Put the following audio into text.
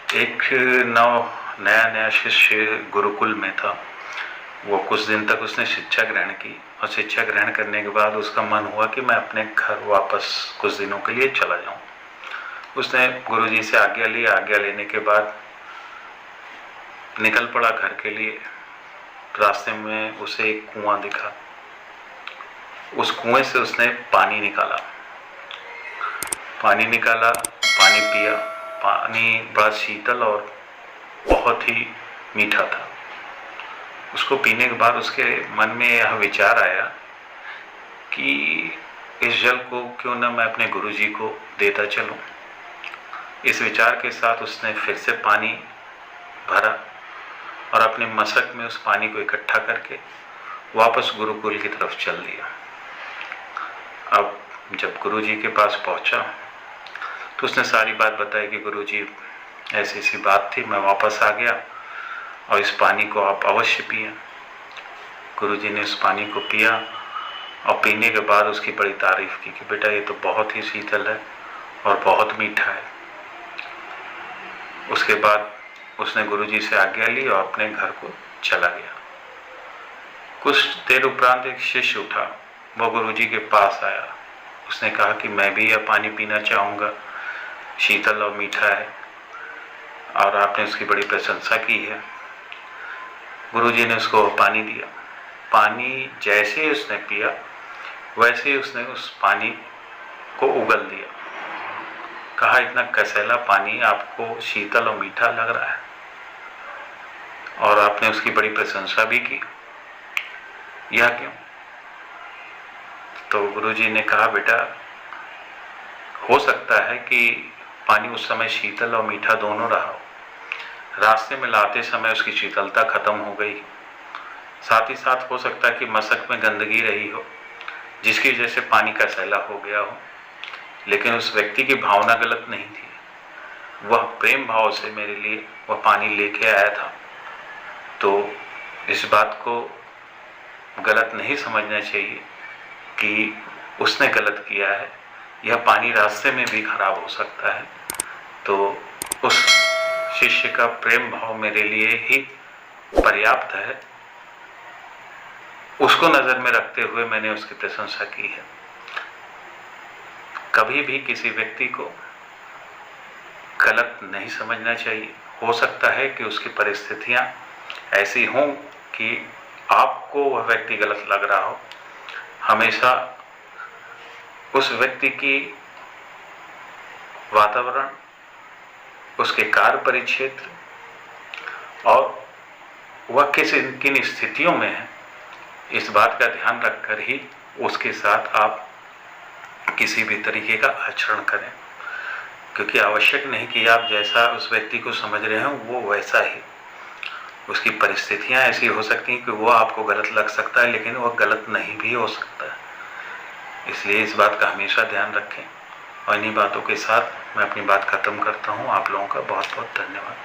एक नया नया शिष्य गुरुकुल में था। वो कुछ दिन तक उसने शिक्षा ग्रहण की और शिक्षा ग्रहण करने के बाद उसका मन हुआ कि मैं अपने घर वापस कुछ दिनों के लिए चला जाऊं। उसने गुरुजी से आज्ञा ली। आज्ञा लेने के बाद निकल पड़ा घर के लिए। रास्ते में उसे एक कुआं दिखा। उस कुएं से उसने पानी निकाला, पानी पिया। पानी बड़ा शीतल और बहुत ही मीठा था। उसको पीने के बाद उसके मन में यह विचार आया कि इस जल को क्यों न मैं अपने गुरुजी को देता चलूं। इस विचार के साथ उसने फिर से पानी भरा और अपने मशक में उस पानी को इकट्ठा करके वापस गुरुकुल की तरफ चल दिया। अब जब गुरुजी के पास पहुंचा तो उसने सारी बात बताई कि गुरुजी ऐसी ऐसी बात थी, मैं वापस आ गया और इस पानी को आप अवश्य पिए। गुरुजी ने उस पानी को पिया और पीने के बाद उसकी बड़ी तारीफ की कि बेटा ये तो बहुत ही शीतल है और बहुत मीठा है। उसके बाद उसने गुरुजी से आज्ञा ली और अपने घर को चला गया। कुछ देर उपरांत एक शिष्य उठा, वह गुरुजी के पास आया। उसने कहा कि मैं भी यह पानी पीना चाहूँगा, शीतल और मीठा है, और आपने उसकी बड़ी प्रशंसा की है। गुरुजी ने उसको पानी दिया। पानी जैसे ही उसने पिया वैसे ही उसने उस पानी को उगल दिया। कहा इतना कसैला पानी आपको शीतल और मीठा लग रहा है, और आपने उसकी बड़ी प्रशंसा भी की, यह क्यों? तो गुरुजी ने कहा बेटा हो सकता है कि पानी उस समय शीतल और मीठा दोनों रहा हो। रास्ते में लाते समय उसकी शीतलता खत्म हो गई। साथ ही साथ हो सकता है कि मशक में गंदगी रही हो जिसकी वजह से पानी कसैला हो गया हो, लेकिन उस व्यक्ति की भावना गलत नहीं थी। वह प्रेम भाव से मेरे लिए वह पानी लेके आया था। तो इस बात को गलत नहीं समझना चाहिए कि उसने गलत किया है। यह पानी रास्ते में भी खराब हो सकता है। तो उस शिष्य का प्रेम भाव मेरे लिए ही पर्याप्त है। उसको नजर में रखते हुए मैंने उसकी प्रशंसा की है। कभी भी किसी व्यक्ति को गलत नहीं समझना चाहिए। हो सकता है कि उसकी परिस्थितियां ऐसी हों कि आपको वह व्यक्ति गलत लग रहा हो। हमेशा उस व्यक्ति की वातावरण, उसके कार्य परिक्षेत्र और वह किन स्थितियों में है, इस बात का ध्यान रखकर ही उसके साथ आप किसी भी तरीके का आचरण करें। क्योंकि आवश्यक नहीं कि आप जैसा उस व्यक्ति को समझ रहे हो वो वैसा ही। उसकी परिस्थितियां ऐसी हो सकती हैं कि वो आपको गलत लग सकता है, लेकिन वह गलत नहीं भी हो सकता है। इसलिए इस बात का हमेशा ध्यान रखें। और इन्हीं बातों के साथ मैं अपनी बात खत्म करता हूँ। आप लोगों का बहुत बहुत धन्यवाद।